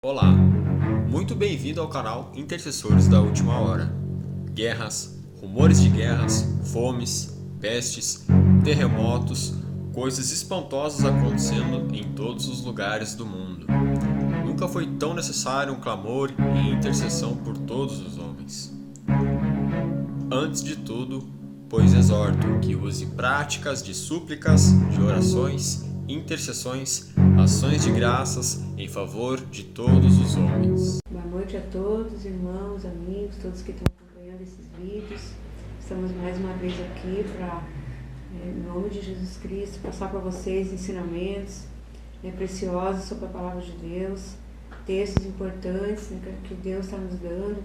Olá, muito bem-vindo ao canal Intercessores da Última Hora. Guerras, rumores de guerras, fomes, pestes, terremotos, coisas espantosas acontecendo em todos os lugares do mundo. Nunca foi tão necessário um clamor e intercessão por todos os homens. Antes de tudo, pois exorto que use práticas de súplicas, de orações, intercessões, ações de graças em favor de todos os homens. Boa noite a todos, irmãos, amigos, todos que estão acompanhando esses vídeos. Estamos mais uma vez aqui para, em nome de Jesus Cristo, passar para vocês ensinamentos preciosos sobre a Palavra de Deus, textos importantes que Deus está nos dando.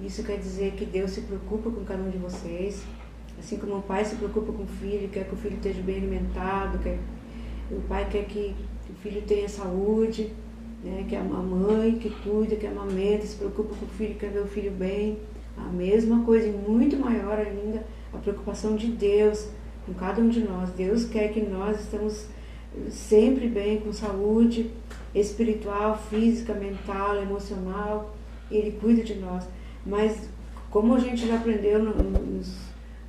Isso quer dizer que Deus se preocupa com cada um de vocês, assim como o pai se preocupa com o filho, quer que o filho esteja bem alimentado, o pai quer que o filho tenha saúde, que a mãe que cuida, que amamenta, se preocupa com o filho, quer ver o filho bem. A mesma coisa e muito maior ainda, a preocupação de Deus com cada um de nós. Deus quer que nós estamos sempre bem, com saúde espiritual, física, mental, emocional. Ele cuida de nós. Mas como a gente já aprendeu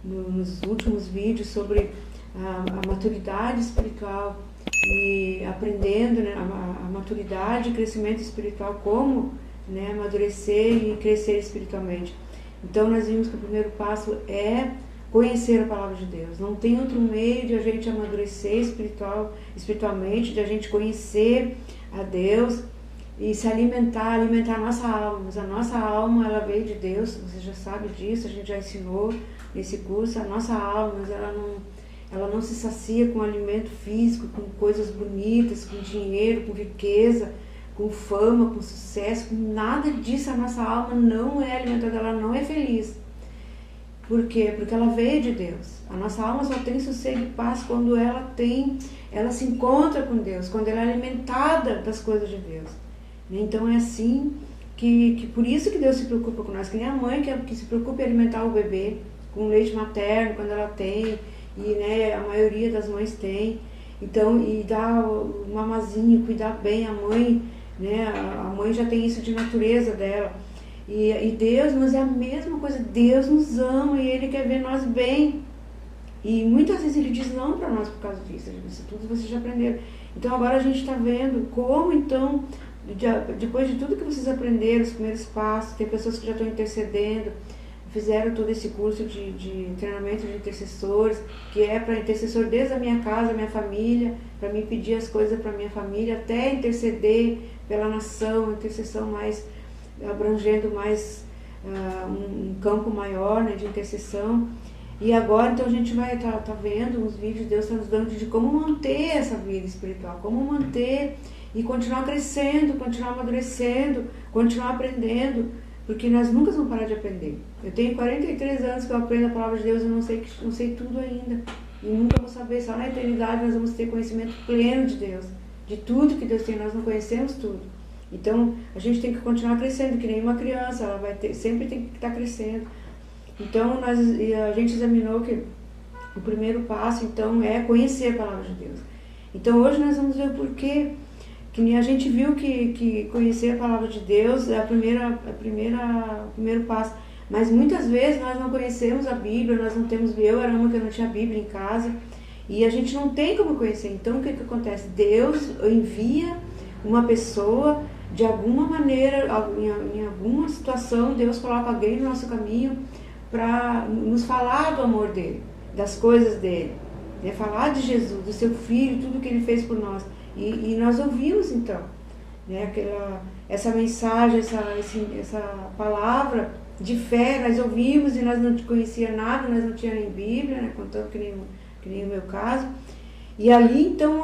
nos últimos vídeos sobre a maturidade espiritual e aprendendo a maturidade e crescimento espiritual, como amadurecer e crescer espiritualmente. Então nós vimos que o primeiro passo é conhecer a Palavra de Deus. Não tem outro meio de a gente amadurecer espiritualmente, de a gente conhecer a Deus e se alimentar a nossa alma. Mas a nossa alma, ela veio de Deus, você já sabe disso, a gente já ensinou nesse curso. A nossa alma, mas ela não se sacia com alimento físico, com coisas bonitas, com dinheiro, com riqueza, com fama, com sucesso, com nada disso. A nossa alma não é alimentada, ela não é feliz. Por quê? Porque ela veio de Deus. A nossa alma só tem sossego e paz quando ela se encontra com Deus, quando ela é alimentada das coisas de Deus. Então é assim que por isso que Deus se preocupa com nós, que nem a mãe que se preocupa em alimentar o bebê com leite materno quando ela tem, e a maioria das mães tem. Então, e dar o mamazinho, cuidar bem a mãe, a mãe já tem isso de natureza dela. E Deus, mas é a mesma coisa, Deus nos ama e Ele quer ver nós bem. E muitas vezes Ele diz não para nós por causa disso. Isso tudo vocês já aprenderam. Então agora a gente está vendo como então, depois de tudo que vocês aprenderam, os primeiros passos, tem pessoas que já estão intercedendo, fizeram todo esse curso de treinamento de intercessores, que é para intercessor desde a minha casa, a minha família, para mim pedir as coisas para a minha família, até interceder pela nação, intercessão mais abrangendo mais um campo maior de intercessão. E agora então a gente vai tá vendo os vídeos, Deus está nos dando de como manter essa vida espiritual, como manter e continuar crescendo, continuar amadurecendo, continuar aprendendo, porque nós nunca vamos parar de aprender. Eu tenho 43 anos que eu aprendo a Palavra de Deus e não sei tudo ainda. E nunca vou saber, só na eternidade nós vamos ter conhecimento pleno de Deus, de tudo que Deus tem, nós não conhecemos tudo. Então a gente tem que continuar crescendo, que nem uma criança, ela sempre tem que estar crescendo. Então a gente examinou que o primeiro passo então é conhecer a Palavra de Deus. Então hoje nós vamos ver o porquê. Que nem a gente viu que conhecer a Palavra de Deus é o primeiro passo. Mas muitas vezes nós não conhecemos a Bíblia, nós não temos... Eu era uma que não tinha Bíblia em casa. E a gente não tem como conhecer. Então o que acontece? Deus envia uma pessoa, de alguma maneira, em alguma situação, Deus coloca alguém no nosso caminho para nos falar do amor dele, das coisas dele. Falar de Jesus, do seu Filho, tudo que ele fez por nós. E nós ouvimos então, essa mensagem, essa palavra de fé, nós ouvimos e nós não conhecíamos nada, nós não tínhamos nem Bíblia, contando que nem o meu caso. E ali então,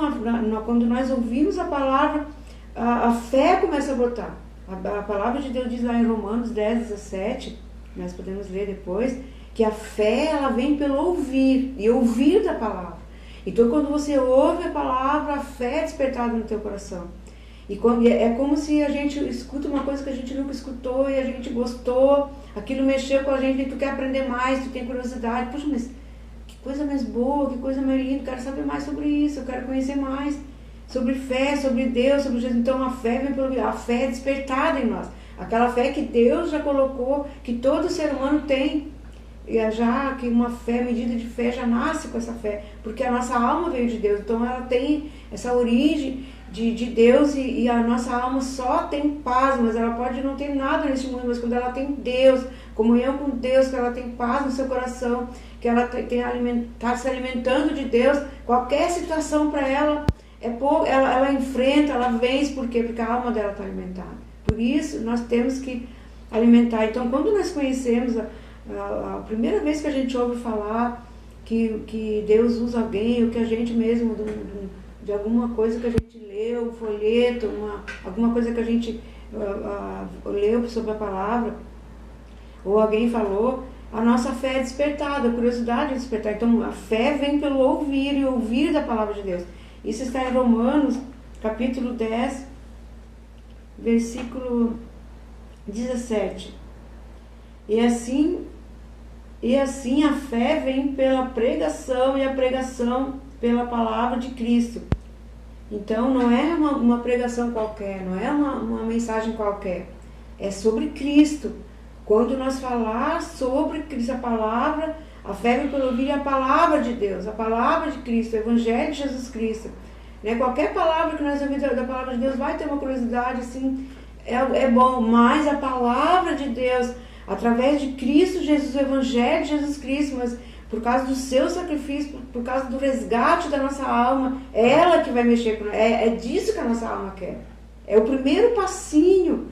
quando nós ouvimos a palavra, a fé começa a brotar. A palavra de Deus diz lá em Romanos 10, 17, nós podemos ler depois, que a fé ela vem pelo ouvir, e ouvir da palavra. Então, quando você ouve a palavra, a fé é despertada no teu coração. E é como se a gente escuta uma coisa que a gente nunca escutou e a gente gostou, aquilo mexeu com a gente e tu quer aprender mais, tu tem curiosidade. Poxa, mas que coisa mais boa, que coisa mais linda, eu quero saber mais sobre isso, eu quero conhecer mais. sobre fé, sobre Deus, sobre Jesus. Então a fé vem pelo a fé é despertada em nós. Aquela fé que Deus já colocou, que todo ser humano tem. E já que uma fé, medida de fé, já nasce com essa fé, porque a nossa alma veio de Deus, então ela tem essa origem de Deus e a nossa alma só tem paz, mas ela pode não ter nada nesse mundo, mas quando ela tem Deus, comunhão com Deus, que ela tem paz no seu coração, que ela está se alimentando de Deus, qualquer situação para ela, ela enfrenta, ela vence, por quê? Porque a alma dela está alimentada. Por isso, nós temos que alimentar. Então, quando nós conhecemos a primeira vez que a gente ouve falar que Deus usa alguém, ou que a gente mesmo, de alguma coisa que a gente leu, um folheto, alguma coisa que a gente leu sobre a palavra, ou alguém falou, a nossa fé é despertada, a curiosidade é despertada. Então a fé vem pelo ouvir e ouvir da palavra de Deus. Isso está em Romanos, capítulo 10, versículo 17. E assim a fé vem pela pregação, e a pregação pela palavra de Cristo. Então não é uma pregação qualquer, não é uma mensagem qualquer, é sobre Cristo. Quando nós falar sobre Cristo, a palavra, a fé vem pelo ouvir a palavra de Deus, a palavra de Cristo, o Evangelho de Jesus Cristo. Né? Qualquer palavra que nós ouvimos da palavra de Deus vai ter uma curiosidade, assim, é bom, mas a palavra de Deus, através de Cristo Jesus, o Evangelho de Jesus Cristo, mas por causa do seu sacrifício, por causa do resgate da nossa alma, é ela que vai mexer com nós. É disso que a nossa alma quer. É o primeiro passinho,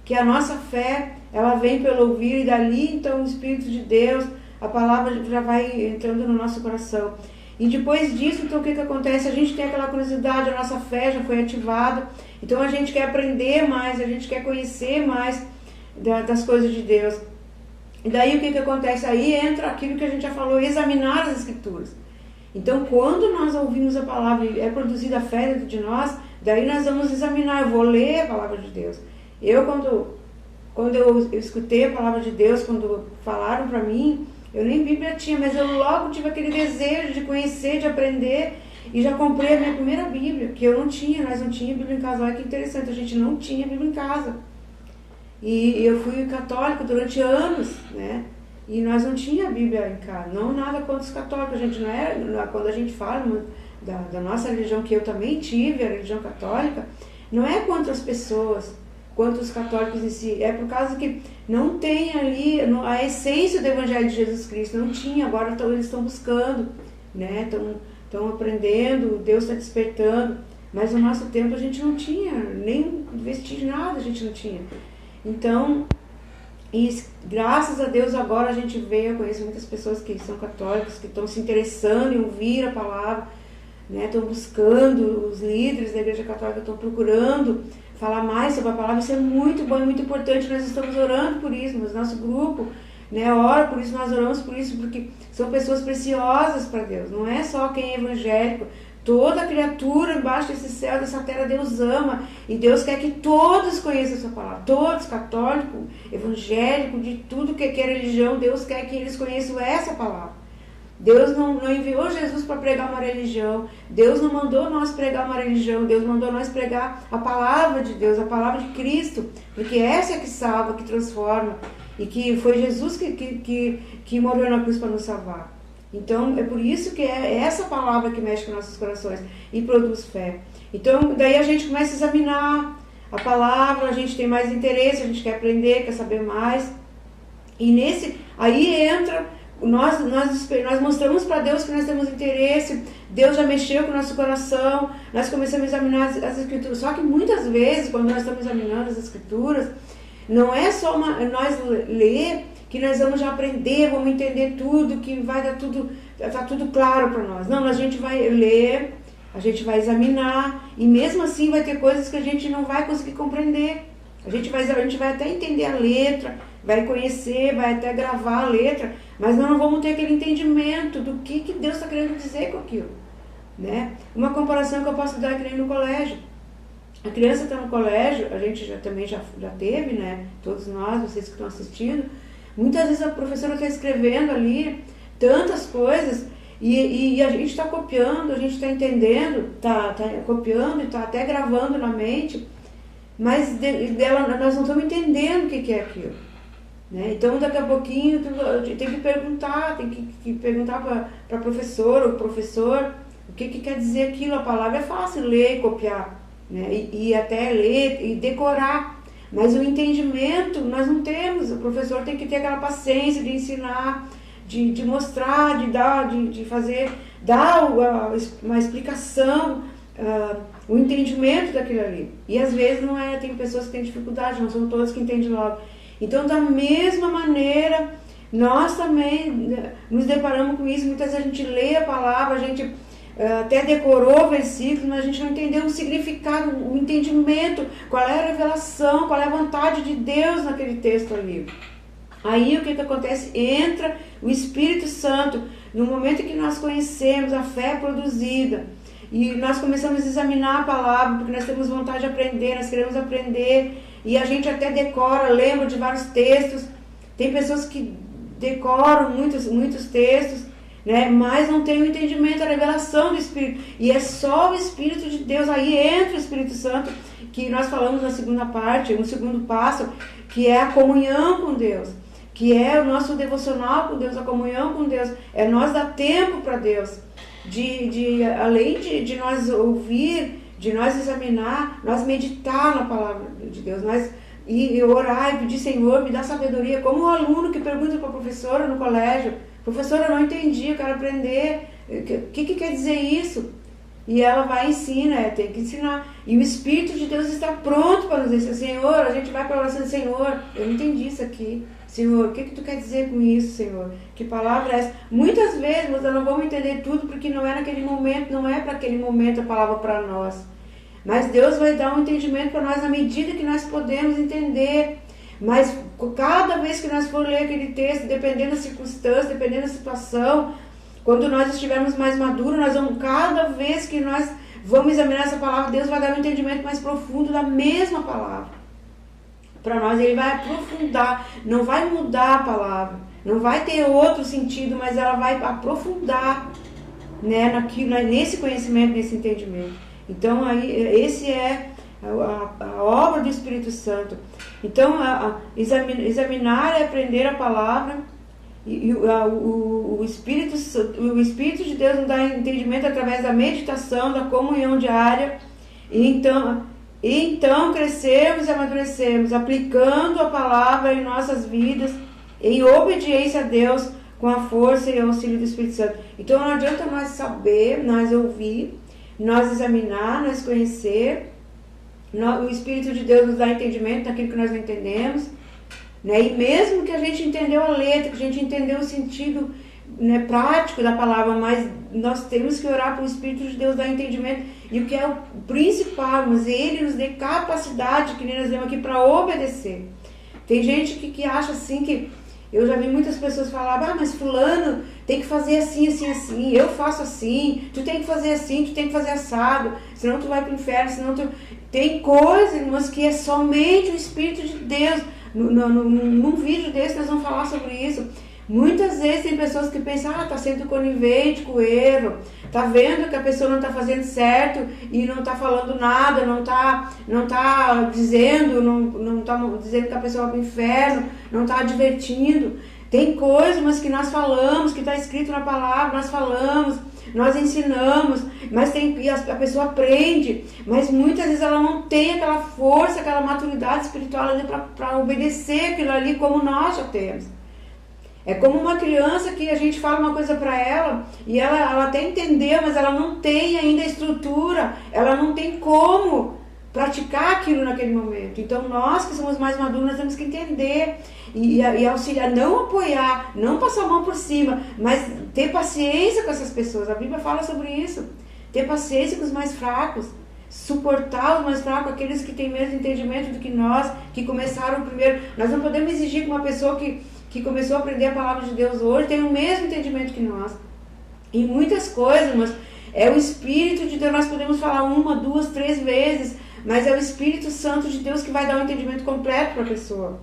que a nossa fé, ela vem pelo ouvir, e dali então o Espírito de Deus, a palavra já vai entrando no nosso coração. E depois disso, então o que acontece? A gente tem aquela curiosidade, a nossa fé já foi ativada, então a gente quer aprender mais, a gente quer conhecer mais das coisas de Deus. E daí o que acontece? Aí entra aquilo que a gente já falou, examinar as Escrituras. Então quando nós ouvimos a palavra e é produzida a fé dentro de nós, daí nós vamos examinar, eu vou ler a palavra de Deus. Quando eu escutei a palavra de Deus, quando falaram para mim, eu nem Bíblia tinha, mas eu logo tive aquele desejo de conhecer, de aprender, e já comprei a minha primeira Bíblia, que eu não tinha, nós não tínhamos Bíblia em casa. Olha que interessante, a gente não tinha Bíblia em casa. E eu fui católico durante anos, né? E nós não tínhamos Bíblia em casa. Não nada contra os católicos, a gente não era, quando a gente fala da nossa religião, que eu também tive, a religião católica, não é contra as pessoas, quanto os católicos em si, é por causa que não tem ali a essência do Evangelho de Jesus Cristo, não tinha, agora eles estão buscando, né? Estão aprendendo, Deus está despertando, mas no nosso tempo a gente não tinha, nem vestir nada a gente não tinha. Então, e graças a Deus agora a gente vê, eu conheço muitas pessoas que são católicas, que estão se interessando em ouvir a palavra, né? Estão buscando, os líderes da Igreja Católica estão procurando falar mais sobre a palavra. Isso é muito bom e muito importante, nós estamos orando por isso, mas nosso grupo, né, ora por isso, nós oramos por isso, porque são pessoas preciosas para Deus, não é só quem é evangélico, toda criatura embaixo desse céu, dessa terra, Deus ama, e Deus quer que todos conheçam essa palavra, todos, católico, evangélico, de tudo que é religião, Deus quer que eles conheçam essa palavra. Deus não enviou Jesus para pregar uma religião, Deus não mandou nós pregar uma religião, Deus mandou nós pregar a palavra de Deus, a palavra de Cristo, porque essa é que salva, que transforma, e que foi Jesus que morreu na cruz para nos salvar. Então é por isso que é essa palavra que mexe com nossos corações e produz fé. Então daí a gente começa a examinar a palavra, a gente tem mais interesse, a gente quer aprender, quer saber mais, e aí entra... Nós mostramos para Deus que nós temos interesse, Deus já mexeu com o nosso coração, nós começamos a examinar as Escrituras. Só que muitas vezes, quando nós estamos examinando as Escrituras, não é só nós ler que nós vamos já aprender, vamos entender tudo, que vai dar tudo, tá tudo claro para nós. Não, a gente vai ler, a gente vai examinar, e mesmo assim vai ter coisas que a gente não vai conseguir compreender. A gente vai até entender a letra, vai conhecer, vai até gravar a letra, mas nós não vamos ter aquele entendimento do que Deus está querendo dizer com aquilo, né? Uma comparação que eu posso dar é que nem no colégio. A criança está no colégio, a gente também já teve, né? Todos nós, vocês que estão assistindo, muitas vezes a professora está escrevendo ali tantas coisas E a gente está copiando, a gente está entendendo, tá copiando e está até gravando na mente, mas nós não estamos entendendo o que é aquilo. Né? Então, daqui a pouquinho, tem que perguntar, para a professora ou professor o que quer dizer aquilo. A palavra é fácil ler e copiar, né? E até ler e decorar. Mas o entendimento nós não temos. O professor tem que ter aquela paciência de ensinar, de mostrar, de fazer, dar uma explicação, o entendimento daquilo ali. E às vezes não é, tem pessoas que têm dificuldade, não são todas que entendem logo. Então, da mesma maneira, nós também nos deparamos com isso. Muitas vezes a gente lê a palavra, a gente até decorou o versículo, mas a gente não entendeu o significado, o entendimento, qual é a revelação, qual é a vontade de Deus naquele texto ali. Aí o que acontece? Entra o Espírito Santo, no momento que nós conhecemos a fé produzida, e nós começamos a examinar a palavra, porque nós temos vontade de aprender, nós queremos aprender, e a gente até decora, lembra de vários textos. Tem pessoas que decoram muitos textos, né, mas não tem o entendimento, a revelação do Espírito. E é só o Espírito de Deus, aí entra o Espírito Santo, que nós falamos na segunda parte, no segundo passo, que é a comunhão com Deus, que é o nosso devocional com Deus, a comunhão com Deus, é nós dar tempo para Deus, além de nós ouvir, de nós examinar, nós meditar na palavra de Deus, e orar e pedir, Senhor, me dá sabedoria, como o aluno que pergunta para a professora no colégio, professora, eu não entendi, eu quero aprender, o que quer dizer isso? E ela vai e ensina, tem que ensinar. E o Espírito de Deus está pronto para nos dizer, Senhor, a gente vai para a oração, Senhor, eu não entendi isso aqui. Senhor, o que tu quer dizer com isso, Senhor? Que palavra é essa? Muitas vezes nós não vamos entender tudo, porque não é naquele momento, não é para aquele momento a palavra para nós. Mas Deus vai dar um entendimento para nós na medida que nós podemos entender. Mas cada vez que nós for ler aquele texto, dependendo da circunstância, dependendo da situação, quando nós estivermos mais maduros, cada vez que nós vamos examinar essa palavra, Deus vai dar um entendimento mais profundo da mesma palavra. Para nós, Ele vai aprofundar, não vai mudar a palavra, não vai ter outro sentido, mas ela vai aprofundar, né, nesse conhecimento, nesse entendimento. Então, aí, esse é a obra do Espírito Santo. Então, examinar é aprender a palavra, e o Espírito de Deus nos dá entendimento através da meditação, da comunhão diária, e então crescemos e amadurecemos, aplicando a palavra em nossas vidas, em obediência a Deus, com a força e auxílio do Espírito Santo. Então não adianta nós saber, nós ouvir, nós examinar, nós conhecer. O Espírito de Deus nos dá entendimento naquilo que nós não entendemos, né? E mesmo que a gente entendeu a letra, que a gente entendeu o sentido, né, prático da palavra, mas nós temos que orar para o Espírito de Deus dar entendimento, e o que é o principal, mas Ele nos dê capacidade, que nem nós demos aqui, para obedecer. Tem gente que acha assim, que eu já vi muitas pessoas falar, mas fulano tem que fazer assim, assim, assim, eu faço assim, tu tem que fazer assim, tu tem que fazer assado, senão tu vai para o inferno, senão tu... Tem coisas, irmãos, que é somente o Espírito de Deus. Num vídeo desse nós vamos falar sobre isso. Muitas vezes tem pessoas que pensam, está sendo conivente com o erro, está vendo que a pessoa não está fazendo certo e não está falando nada, não tá dizendo, não tá dizendo que a pessoa vai para o inferno, não está advertindo. Tem coisas, mas que nós falamos, que está escrito na palavra, nós falamos, nós ensinamos, mas a pessoa aprende, mas muitas vezes ela não tem aquela força, aquela maturidade espiritual para obedecer aquilo ali como nós já temos. É como uma criança que a gente fala uma coisa para ela e ela até entendeu, mas ela não tem ainda a estrutura, ela não tem como praticar aquilo naquele momento. Então nós que somos mais maduros, nós temos que entender e auxiliar, não apoiar, não passar a mão por cima, mas ter paciência com essas pessoas. A Bíblia fala sobre isso. Ter paciência com os mais fracos, suportar os mais fracos, aqueles que têm menos entendimento do que nós, que começaram primeiro. Nós não podemos exigir que uma pessoa que começou a aprender a palavra de Deus hoje tem o mesmo entendimento que nós. Em muitas coisas, mas é o Espírito de Deus, nós podemos falar 1, 2, 3 vezes, mas é o Espírito Santo de Deus que vai dar um entendimento completo para a pessoa.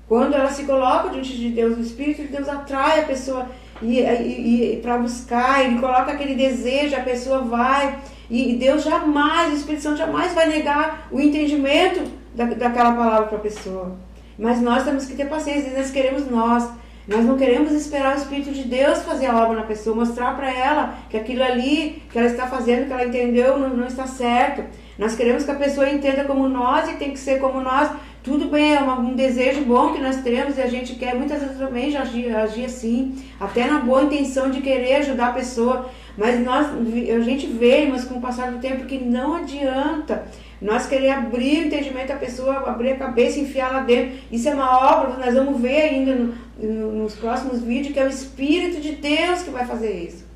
Quando ela se coloca diante de Deus, o Espírito de Deus atrai a pessoa e para buscar, ele coloca aquele desejo, a pessoa vai, e Deus jamais, o Espírito Santo jamais vai negar o entendimento daquela palavra para a pessoa. Mas nós temos que ter paciência, nós queremos nós não queremos esperar o Espírito de Deus fazer a obra na pessoa, mostrar para ela que aquilo ali que ela está fazendo, que ela entendeu, não está certo. Nós queremos que a pessoa entenda como nós e tem que ser como nós. Tudo bem, é um desejo bom que nós temos e a gente quer muitas vezes também agir assim, até na boa intenção de querer ajudar a pessoa. Mas a gente vê, mas com o passar do tempo, que não adianta nós querer abrir o entendimento da pessoa, abrir a cabeça e enfiar lá dentro. Isso é uma obra, nós vamos ver ainda nos próximos vídeos, que é o Espírito de Deus que vai fazer isso.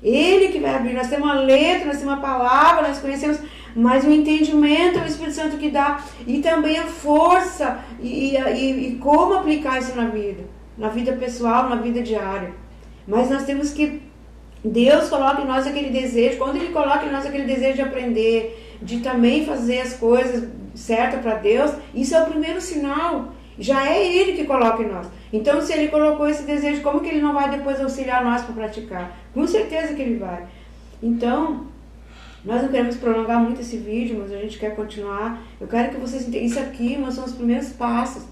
Ele que vai abrir. Nós temos uma letra, nós temos uma palavra, nós conhecemos, mas o entendimento é o Espírito Santo que dá. E também a força e como aplicar isso na vida pessoal, na vida diária. Mas nós temos que... Deus coloca em nós aquele desejo. Quando Ele coloca em nós aquele desejo de aprender, de também fazer as coisas certas para Deus, isso é o primeiro sinal. Já é Ele que coloca em nós. Então, se Ele colocou esse desejo, como que Ele não vai depois auxiliar nós para praticar? Com certeza que Ele vai. Então, nós não queremos prolongar muito esse vídeo, mas a gente quer continuar. Eu quero que vocês entendam. Isso aqui, mas são os primeiros passos.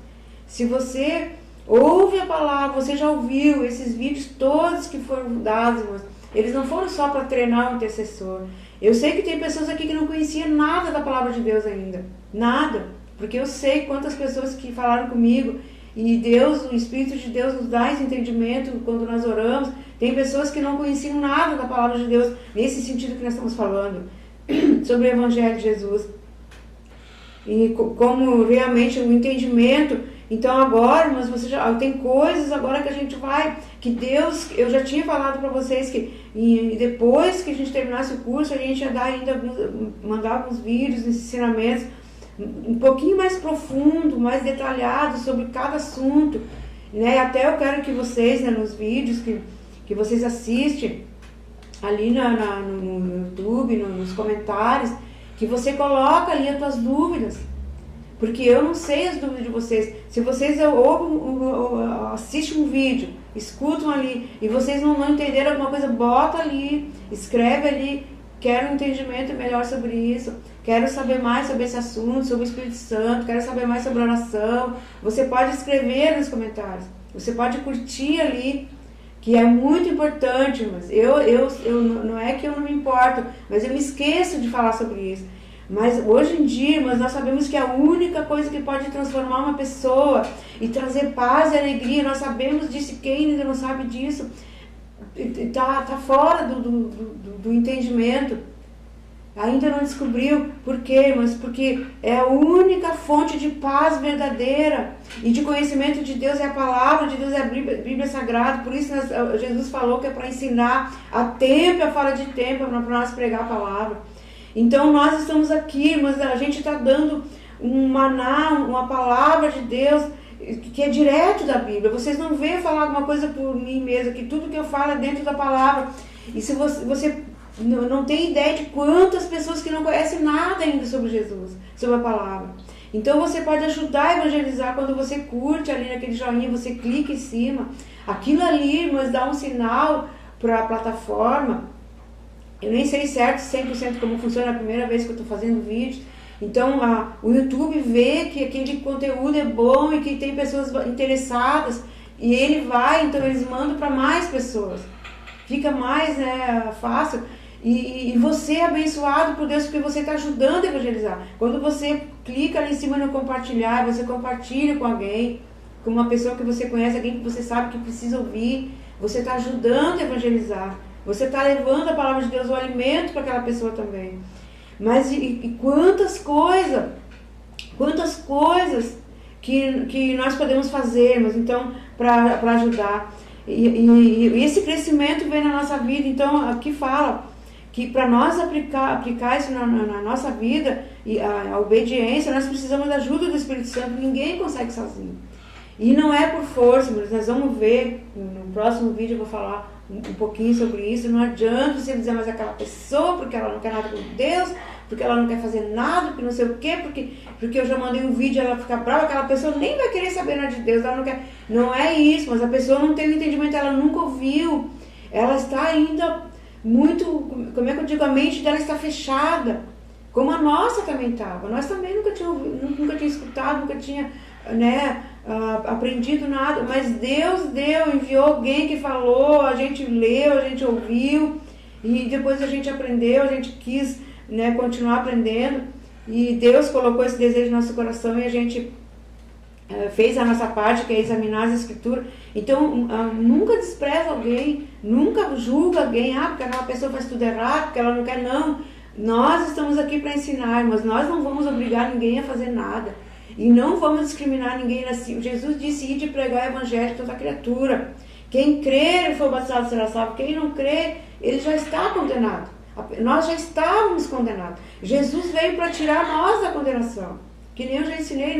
Se você ouve a palavra, você já ouviu esses vídeos todos que foram dados, mas eles não foram só para treinar o intercessor. Eu sei que tem pessoas aqui que não conheciam nada da palavra de Deus ainda. Nada. Porque eu sei quantas pessoas que falaram comigo e Deus, o Espírito de Deus nos dá esse entendimento quando nós oramos. Tem pessoas que não conheciam nada da palavra de Deus nesse sentido que nós estamos falando, sobre o Evangelho de Jesus. E como realmente o entendimento. Então agora, mas você já tem coisas agora que a gente vai, que Deus, eu já tinha falado para vocês que e depois que a gente terminasse o curso, a gente ia dar ainda mandar alguns vídeos, ensinamentos um pouquinho mais profundo, mais detalhado sobre cada assunto, né? Até eu quero que vocês, né, nos vídeos que vocês assistem ali no YouTube, nos comentários, que você coloca ali as suas dúvidas. Porque eu não sei as dúvidas de vocês. Se vocês assistem um vídeo, escutam ali, e vocês não entenderam alguma coisa, bota ali, escreve ali, quero um entendimento melhor sobre isso, quero saber mais sobre esse assunto, sobre o Espírito Santo, quero saber mais sobre a oração. Você pode escrever nos comentários, você pode curtir ali, que é muito importante, mas eu não é que eu não me importo, mas eu me esqueço de falar sobre isso. Mas hoje em dia, nós sabemos que a única coisa que pode transformar uma pessoa e trazer paz e alegria, nós sabemos disso, quem ainda não sabe disso, está fora do entendimento, ainda não descobriu. Por quê? Mas porque é a única fonte de paz verdadeira e de conhecimento de Deus, é a palavra de Deus, é a Bíblia Sagrada. Por isso Jesus falou que é para ensinar a tempo e a fora de tempo, para nós pregar a palavra. Então nós estamos aqui, mas a gente está dando um maná, uma palavra de Deus que é direto da Bíblia. Vocês não veem falar alguma coisa por mim mesmo, que tudo que eu falo é dentro da palavra. E se você não tem ideia de quantas pessoas que não conhecem nada ainda sobre Jesus, sobre a palavra. Então você pode ajudar a evangelizar quando você curte ali naquele joinha, você clica em cima. Aquilo ali, mas dá um sinal para a plataforma. Eu nem sei certo 100% como funciona, a primeira vez que eu estou fazendo vídeo. Então o YouTube vê que aquele conteúdo é bom e que tem pessoas interessadas. E ele vai, então eles mandam para mais pessoas. Fica mais fácil. E você é abençoado por Deus porque você está ajudando a evangelizar. Quando você clica ali em cima no compartilhar, você compartilha com alguém, com uma pessoa que você conhece, alguém que você sabe que precisa ouvir, você está ajudando a evangelizar. Você está levando a palavra de Deus, o alimento para aquela pessoa também. Mas e quantas coisas que nós podemos fazer, mas então, para ajudar. E esse crescimento vem na nossa vida. Então, aqui fala que para nós aplicar isso na nossa vida, e a obediência, nós precisamos da ajuda do Espírito Santo. Ninguém consegue sozinho. E não é por força, mas nós vamos ver, no próximo vídeo eu vou falar um pouquinho sobre isso. Não adianta você dizer, mas aquela pessoa, porque ela não quer nada com Deus, porque ela não quer fazer nada, porque não sei o quê, porque eu já mandei um vídeo, ela fica brava, aquela pessoa nem vai querer saber nada de Deus, ela não quer. Não é isso, mas a pessoa não tem o entendimento, ela nunca ouviu, ela está ainda muito, como é que eu digo, a mente dela está fechada, como a nossa também estava. Nós também nunca tinha escutado, nunca tinha, né, aprendido nada, mas Deus enviou alguém que falou, a gente leu, a gente ouviu, e depois a gente aprendeu, a gente quis, né, continuar aprendendo, e Deus colocou esse desejo no nosso coração e a gente fez a nossa parte, que é examinar as escrituras. Então, nunca despreza alguém, nunca julga alguém, porque aquela pessoa faz tudo errado, porque ela não quer, não. Nós estamos aqui para ensinar, mas nós não vamos obrigar ninguém a fazer nada. E não vamos discriminar ninguém assim. Jesus disse, ide pregar o evangelho a toda criatura. Quem crer e for batizado será salvo. Quem não crer, ele já está condenado. Nós já estávamos condenados. Jesus veio para tirar nós da condenação. Que nem eu já ensinei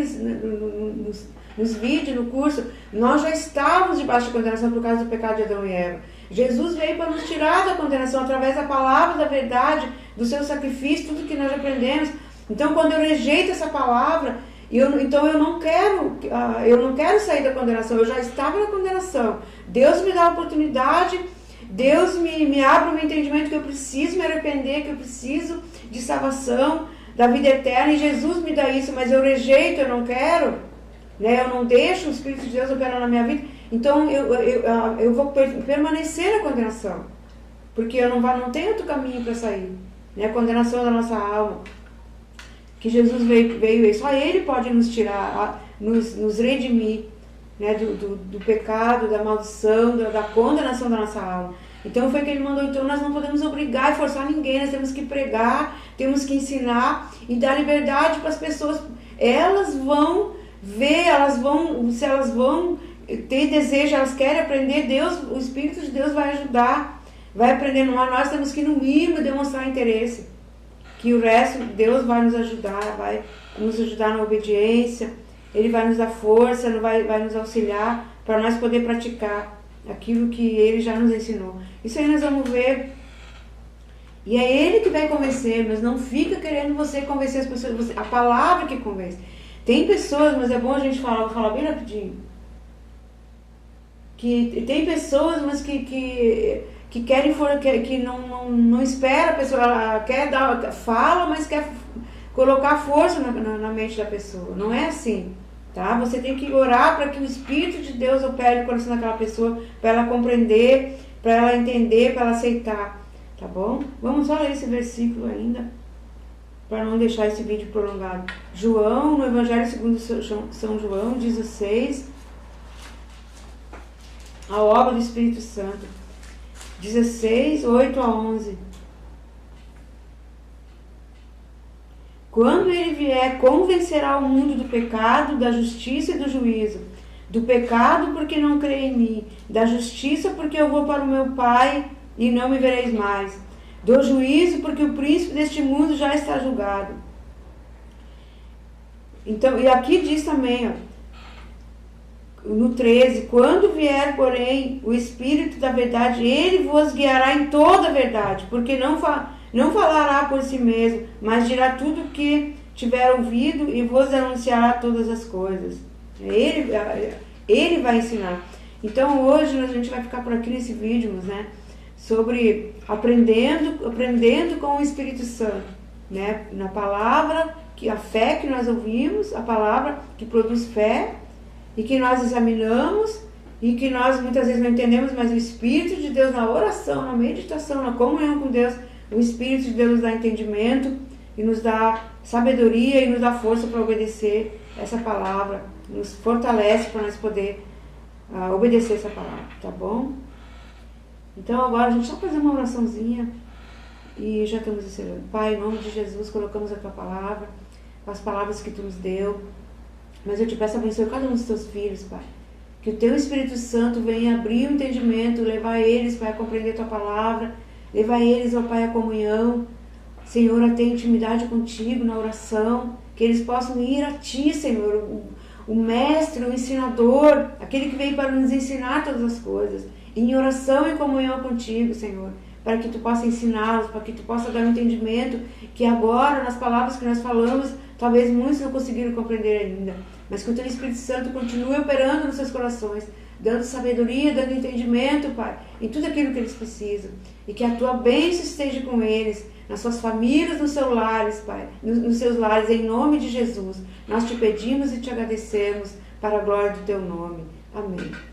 nos vídeos, no curso. Nós já estávamos debaixo de condenação por causa do pecado de Adão e Eva. Jesus veio para nos tirar da condenação através da palavra da verdade, do seu sacrifício, tudo que nós aprendemos. Então, quando eu rejeito essa palavra, então eu não quero sair da condenação, eu já estava na condenação. Deus me dá a oportunidade, Deus me abre o meu entendimento que eu preciso me arrepender, que eu preciso de salvação, da vida eterna, e Jesus me dá isso, mas eu rejeito, eu não quero, né? Eu não deixo o Espírito de Deus operar na minha vida, então eu vou permanecer na condenação, porque eu não tenho outro caminho para sair, né? A condenação da nossa alma, que Jesus veio, só Ele pode nos tirar, nos redimir, né? do pecado, da maldição, da condenação da nossa alma. Então foi que Ele mandou. Então nós não podemos obrigar e forçar ninguém, nós temos que pregar, temos que ensinar e dar liberdade para as pessoas. Elas vão ver, se elas vão ter desejo, elas querem aprender, Deus, o Espírito de Deus vai ajudar, vai aprender. Nós temos que no mínimo demonstrar interesse, que o resto Deus vai nos ajudar na obediência, Ele vai nos dar força, vai nos auxiliar para nós poder praticar aquilo que Ele já nos ensinou. Isso aí nós vamos ver. E é Ele que vai convencer, mas não fica querendo você convencer as pessoas. A palavra que convence. Tem pessoas, mas é bom a gente falar, vou falar bem rapidinho. Que tem pessoas, mas que querem, que não espera a pessoa, ela quer fala, mas quer colocar força na mente da pessoa. Não é assim. Tá? Você tem que orar para que o Espírito de Deus opere no coração daquela pessoa, para ela compreender, para ela entender, para ela aceitar, tá bom? Vamos só ler esse versículo ainda, para não deixar esse vídeo prolongado. João, no Evangelho segundo São João, 16, a obra do Espírito Santo, 16, 8 a 11. Quando Ele vier, convencerá o mundo do pecado, da justiça e do juízo. Do pecado, porque não crê em mim. Da justiça, porque eu vou para o meu Pai e não me vereis mais. Do juízo, porque o príncipe deste mundo já está julgado. Então, e aqui diz também, no 13, quando vier, porém, o Espírito da verdade, Ele vos guiará em toda a verdade, porque não falará por si mesmo, mas dirá tudo o que tiver ouvido e vos anunciará todas as coisas. Ele vai ensinar. Então hoje a gente vai ficar por aqui nesse vídeo, né, sobre aprendendo com o Espírito Santo, né, na palavra, que a fé que nós ouvimos, a palavra que produz fé e que nós examinamos e que nós muitas vezes não entendemos, mas o Espírito de Deus na oração, na meditação, na comunhão com Deus, o Espírito de Deus nos dá entendimento e nos dá sabedoria e nos dá força para obedecer essa palavra, nos fortalece para nós poder obedecer essa palavra, tá bom? Então agora a gente só fazer uma oraçãozinha e já estamos encerrando. Pai, em nome de Jesus, colocamos a Tua palavra, as palavras que Tu nos deu, mas eu te peço abençoe cada um dos Teus filhos, Pai. Que o Teu Espírito Santo venha abrir o entendimento, levar eles, Pai, a compreender a Tua palavra, levar eles, ó Pai, à comunhão, Senhor, a ter intimidade contigo na oração, que eles possam ir a Ti, Senhor, o mestre, o ensinador, aquele que veio para nos ensinar todas as coisas, em oração e comunhão contigo, Senhor, para que Tu possa ensiná-los, para que Tu possa dar um entendimento que agora, nas palavras que nós falamos, talvez muitos não conseguiram compreender ainda, mas que o Teu Espírito Santo continue operando nos seus corações, dando sabedoria, dando entendimento, Pai, em tudo aquilo que eles precisam, e que a Tua bênção esteja com eles, nas suas famílias, nos seus lares, Pai, nos seus lares, em nome de Jesus. Nós Te pedimos e Te agradecemos para a glória do Teu nome. Amém.